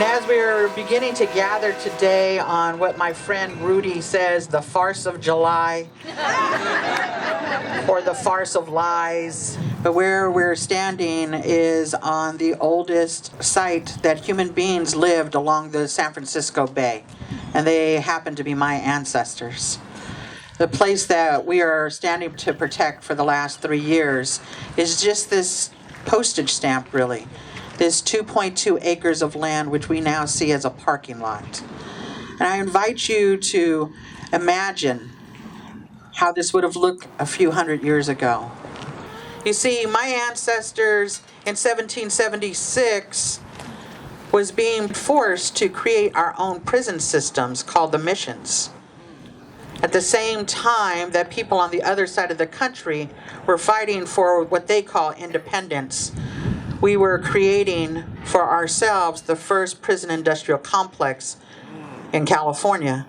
And as we are beginning to gather today on what my friend Rudy says, the farce of July, or the farce of lies, but where we're standing is on the oldest site that human beings lived along the San Francisco Bay, and they happen to be my ancestors. The place that we are standing to protect for the last 3 years is just this postage stamp, really. This 2.2 acres of land, which we now see as a parking lot. And I invite you to imagine how this would have looked a few hundred years ago. You see, my ancestors in 1776 was being forced to create our own prison systems called the missions. At the same time that people on the other side of the country were fighting for what they call independence, we were creating for ourselves the first prison industrial complex in California.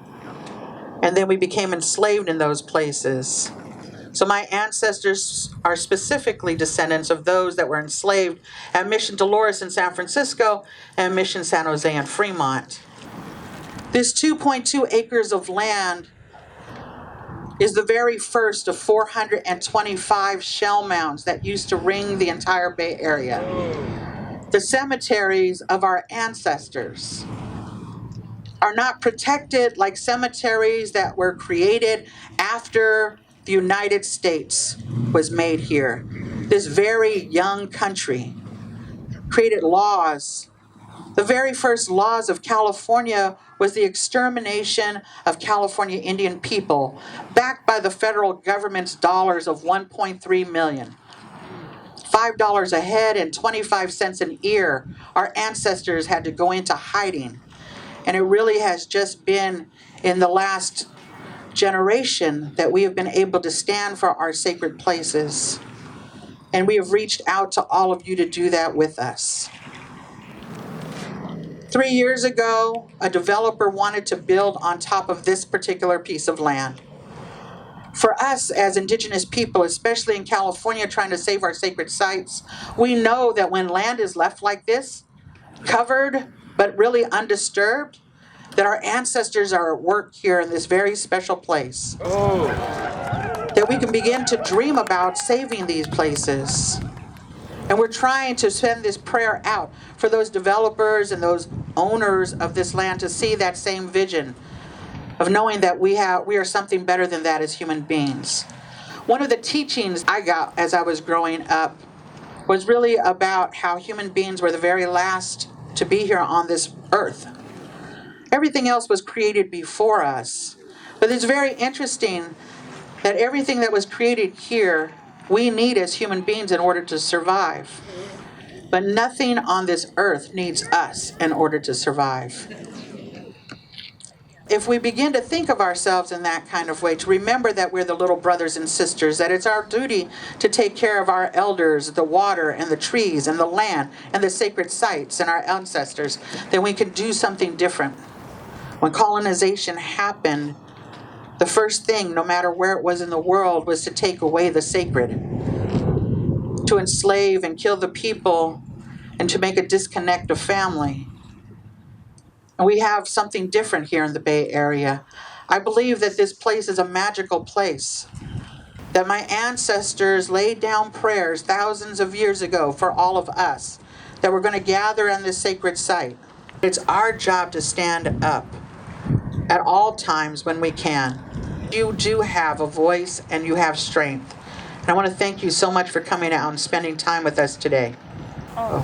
And then we became enslaved in those places. So my ancestors are specifically descendants of those that were enslaved at Mission Dolores in San Francisco and Mission San Jose in Fremont. This 2.2 acres of land is the very first of 425 shell mounds that used to ring the entire Bay Area. The cemeteries of our ancestors are not protected like cemeteries that were created after the United States was made here. This very young country created laws. The very first laws of California was the extermination of California Indian people, backed by the federal government's dollars of $1.3 million. $5 a head and 25 cents an ear. Our ancestors had to go into hiding. And it really has just been in the last generation that we have been able to stand for our sacred places. And we have reached out to all of you to do that with us. 3 years ago, a developer wanted to build on top of this particular piece of land. For us as indigenous people, especially in California, trying to save our sacred sites, we know that when land is left like this, covered but really undisturbed, that our ancestors are at work here in this very special place. That we can begin to dream about saving these places. And we're trying to send this prayer out for those developers and those owners of this land to see that same vision of knowing that we are something better than that as human beings. One of the teachings I got as I was growing up was really about how human beings were the very last to be here on this earth. Everything else was created before us. But it's very interesting that everything that was created here we need as human beings in order to survive. But nothing on this earth needs us in order to survive. If we begin to think of ourselves in that kind of way, to remember that we're the little brothers and sisters, that it's our duty to take care of our elders, the water and the trees and the land and the sacred sites and our ancestors, then we can do something different. When colonization happened, the first thing, no matter where it was in the world, was to take away the sacred, to enslave and kill the people, and to make a disconnect of family. And we have something different here in the Bay Area. I believe that this place is a magical place, that my ancestors laid down prayers thousands of years ago for all of us, that we're going to gather on this sacred site. It's our job to stand up at all times when we can. You do have a voice and you have strength. And I want to thank you so much for coming out and spending time with us today. Oh.